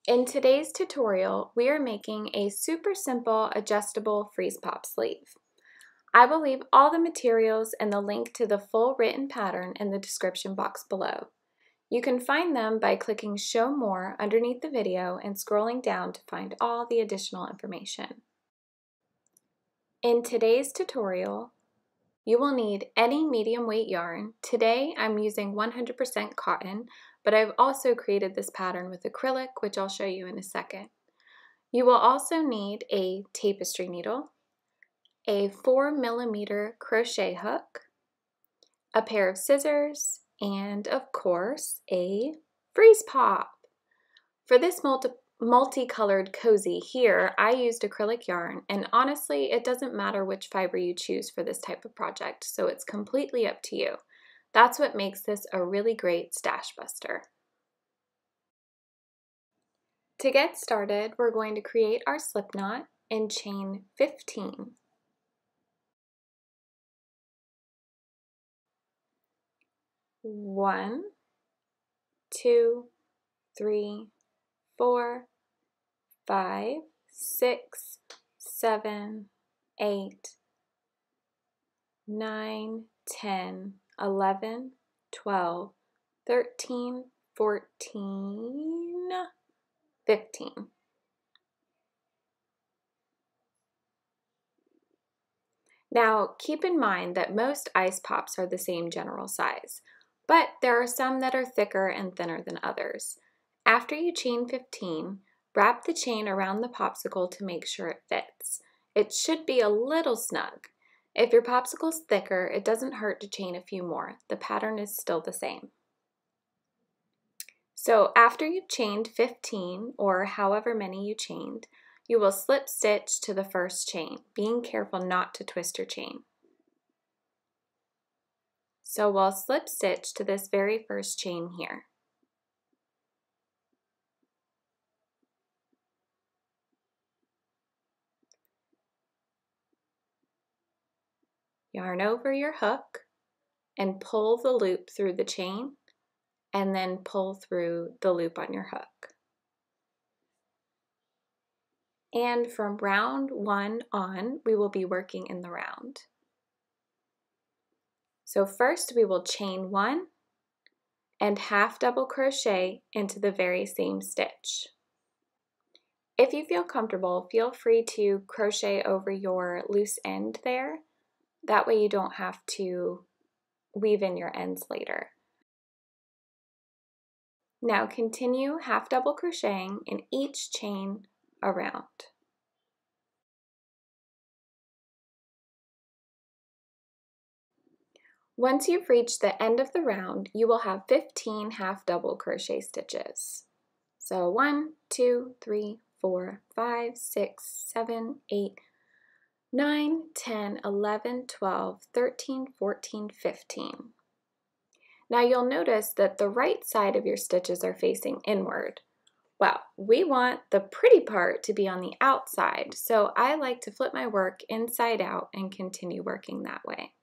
In today's tutorial, we are making a super simple adjustable freeze pop sleeve. I will leave all the materials and the link to the full written pattern in the description box below. You can find them by clicking Show More underneath the video and scrolling down to find all the additional information. In today's tutorial, you will need any medium weight yarn. Today I'm using 100% cotton, but I've also created this pattern with acrylic, which I'll show you in a second. You will also need a tapestry needle, a 4mm crochet hook, a pair of scissors, and of course a freeze pop. For this multicolored cozy here, I used acrylic yarn, and honestly it doesn't matter which fiber you choose for this type of project, so it's completely up to you. That's what makes this a really great stash buster. To get started, we're going to create our slip knot and chain 15. One, two, three, 4, 5, 6, 7, 8, 9, 10, 11, 12, 13, 14, 15. Now, keep in mind that most ice pops are the same general size, but there are some that are thicker and thinner than others. After you chain 15, wrap the chain around the popsicle to make sure it fits. It should be a little snug. If your popsicle's thicker, it doesn't hurt to chain a few more. The pattern is still the same. So after you've chained 15, or however many you chained, you will slip stitch to the first chain, being careful not to twist your chain. So we'll slip stitch to this very first chain here. Yarn over your hook and pull the loop through the chain, and then pull through the loop on your hook. And from round 1 on, we will be working in the round. So first we will chain 1 and half double crochet into the very same stitch. If you feel comfortable, feel free to crochet over your loose end there. That way you don't have to weave in your ends later. Now continue half double crocheting in each chain around. Once you've reached the end of the round, you will have 15 half double crochet stitches. So 1, 2, 3, 4, 5, 6, 7, 8, 9, 10, 11, 12, 13, 14, 15. Now you'll notice that the right side of your stitches are facing inward. Well, we want the pretty part to be on the outside, so I like to flip my work inside out and continue working that way.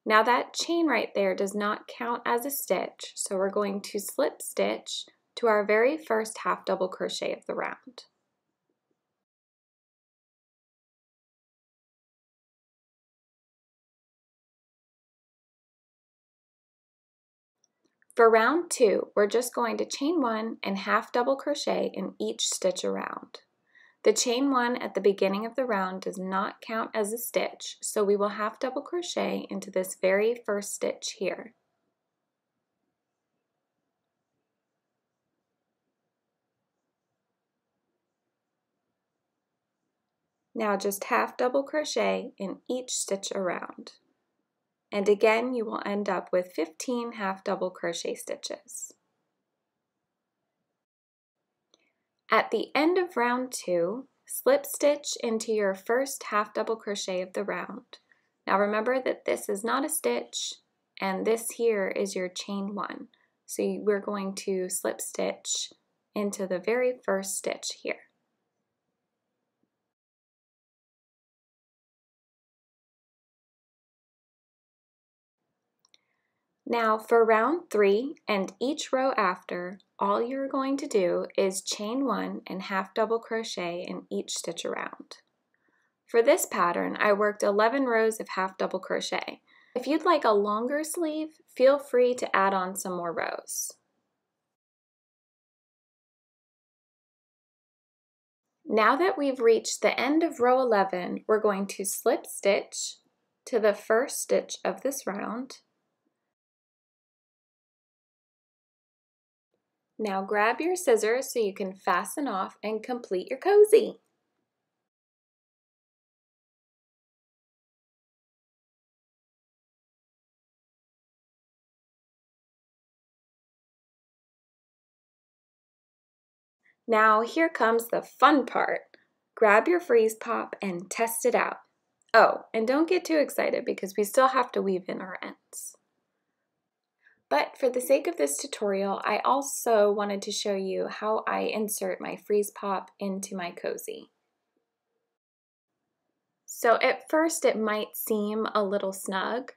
Now that chain right there does not count as a stitch, so we're going to slip stitch to our very first half double crochet of the round. For round 2, we're just going to chain 1 and half double crochet in each stitch around. The chain 1 at the beginning of the round does not count as a stitch, so we will half double crochet into this very first stitch here. Now just half double crochet in each stitch around. And again, you will end up with 15 half double crochet stitches. At the end of round 2, slip stitch into your first half double crochet of the round. Now remember that this is not a stitch, and this here is your chain 1. So we're going to slip stitch into the very first stitch here. Now for round 3 and each row after, all you're going to do is chain 1 and half double crochet in each stitch around. For this pattern, I worked 11 rows of half double crochet. If you'd like a longer sleeve, feel free to add on some more rows. Now that we've reached the end of row 11, we're going to slip stitch to the first stitch of this round. Now grab your scissors so you can fasten off and complete your cozy. Now here comes the fun part. Grab your freeze pop and test it out. Oh, and don't get too excited because we still have to weave in our ends. But for the sake of this tutorial, I also wanted to show you how I insert my freeze pop into my cozy. So at first it might seem a little snug,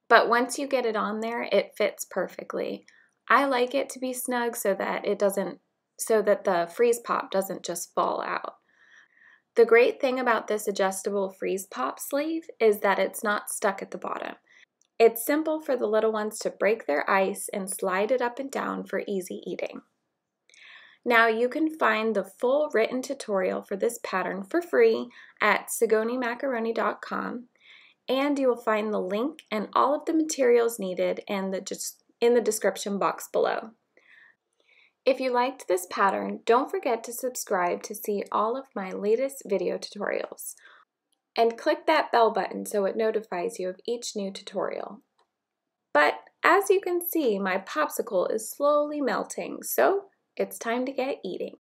but once you get it on there, it fits perfectly. I like it to be snug so that the freeze pop doesn't just fall out. The great thing about this adjustable freeze pop sleeve is that it's not stuck at the bottom. It's simple for the little ones to break their ice and slide it up and down for easy eating. Now you can find the full written tutorial for this pattern for free at sigonimacaroni.com, and you will find the link and all of the materials needed in the description box below. If you liked this pattern, don't forget to subscribe to see all of my latest video tutorials. And click that bell button so it notifies you of each new tutorial. But as you can see, my popsicle is slowly melting, so it's time to get eating.